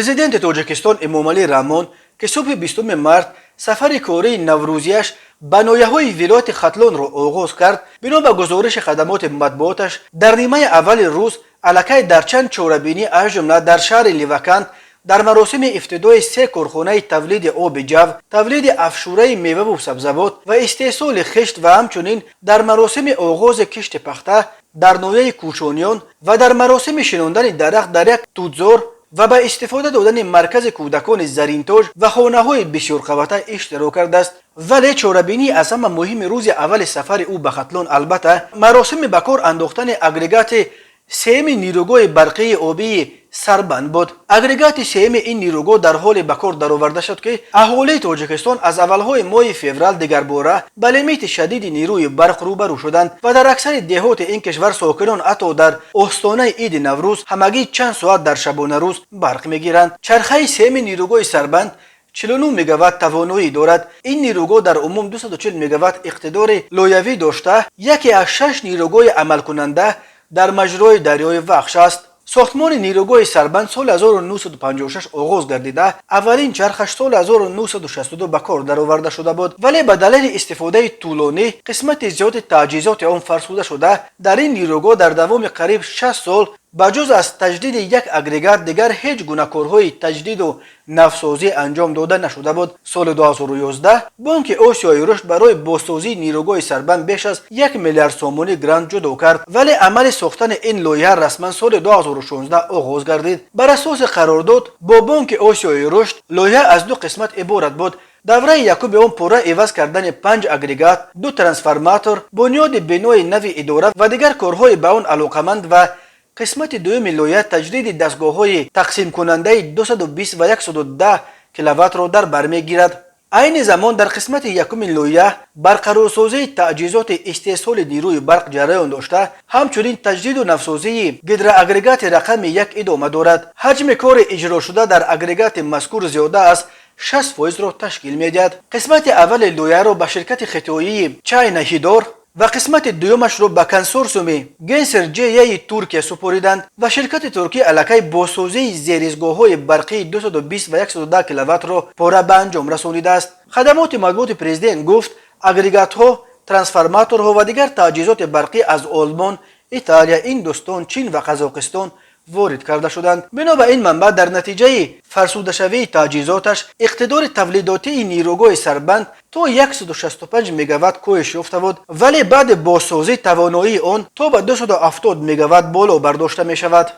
президент тоҷикистон эмомалӣ раҳмон ки субҳи 20 март сафари кории наврӯзияш ба ноҳияҳои вилояти хатлонро оғоз кард, бино ба гузориши хадамоти матбуоташ дар нимаи аввали рӯз аллакай дар чанд чорабинӣ аз ҷумла дар шаҳри Ливаканд дар маросими ифтидои 3 корхонаи тавлиди оби ҷав, тавлиди афшураи меваву сабзавот ва истеҳсоли хишт ва ҳамчунин дар маросими оғози кишти пахта дар ноҳияи Кӯчониён ва дар маросими шинондани дарахт дар як тӯтзор ва ба истифода додани маркази кӯдакони Заринтоҷ ва хонаҳои бисёрқавата иштирок кардааст. вале чорабинӣ аз ҳама муҳими рӯзи аввали сафари ӯ ба Хатлон албатта маросими ба кор андохтани агрегати сеюми нирӯгоҳи барқии обии Сарбанд буд. Агрегати сеюми ин нирӯгоҳ дар ҳоле ба кор дароварда шуд ки аҳолии Тоҷикистон аз аввалҳои моҳи феврал дигарбора ба лимити шадиди нирӯи барқ рӯбарӯ шуданд ва дар аксари деҳоти ин кишвар сокинон ҳатто дар остонаи Иди Наврӯз ҳамагӣ чанд соат дар шабонарӯз барқ мегиранд. Чархаи сеюми нирӯгоҳи Сарбанд 49 мегаватт тавоноӣ дорад. Ин нирӯгоҳ дар умум 240 мегаватт иқтидори лоявӣ дошта, яке аз 6 нирӯгоҳи амалкунанда дар маҷрои дарёи Вахш аст. сохтмони нирӯгоҳи Сарбанд соли 1956 оғоз гардида, аввалин чархаш соли 1962 ба кор дароварда шуда буд, вале ба далели истифодаи тӯлонӣ қисмати зиёди таҷҳизоти он фарсуда шуда, дар ин нирӯгоҳ дар давоми қариб 6 сол ба ҷуз аз таҷдиди як агрегат дигар ҳеҷ гуна корҳои таҷдиду навсозӣ анҷом дода нашуда буд. Соли 2011 Бонки Осиёи рушд барои бозсозии нирӯгоҳи Сарбанд беш аз 1 миллиард сомонӣ грант ҷудо кард, вале амали сохтани ин лоиҳа расман соли 2016 оғоз гардид. Бар асоси қарордод бо Бонки Осиёи рушд лоиҳа аз ду қисмат иборат буд. давраи якуби он пурра эваз кардани 5 агрегат, 2 трансформатор, бунёди бинои нави идора ва дигар корҳои ба он алоқаманд ва қисмати дуюми лоиҳа таҷдиди дастгоҳҳои тақсимкунандаи 220 ва 110 киловаттро дар бар мегирад. айни замон дар қисмати якуми лоиҳа барқарорсозии таҷҳизоти истеҳсоли нирӯи барқ ҷараён дошта, ҳамчунин таҷдиду навсозии гидроагрегати рақами 1 идома дорад. ҳаҷми кори иҷрошуда дар агрегати мазкур зиёда аз 6%-ро ташкил медиҳад. қисмати аввали лоиҳаро ба ширкати хитоии Чайна Ҳидор ва қисмати дуюмашро ба консорсиуми Генсер ҷ Туркия супориданд ва ширкати туркӣ аллакай бозсозии зеристгоҳҳои барқии 220 ва 110 киловаттро пора ба анҷом расонидааст. хадамоти матбуоти президент гуфт агрегатҳо, трансформаторҳо ва дигар таҷҳизоти барқӣ аз Олмон, Италия, Индустон, Чин ва Қазоқистон ворид карда шуданд. бино ба ин манбаъ дар натиҷаи фарсудашавии таҷҳизоташ иқтидори тавлидотии нирӯгоҳи Сарбанд то 165 мегаватт коҳиш ёфта буд, вале баъди бозсозӣ тавоноии он то ба 270 мегаватт боло бардошта мешавад.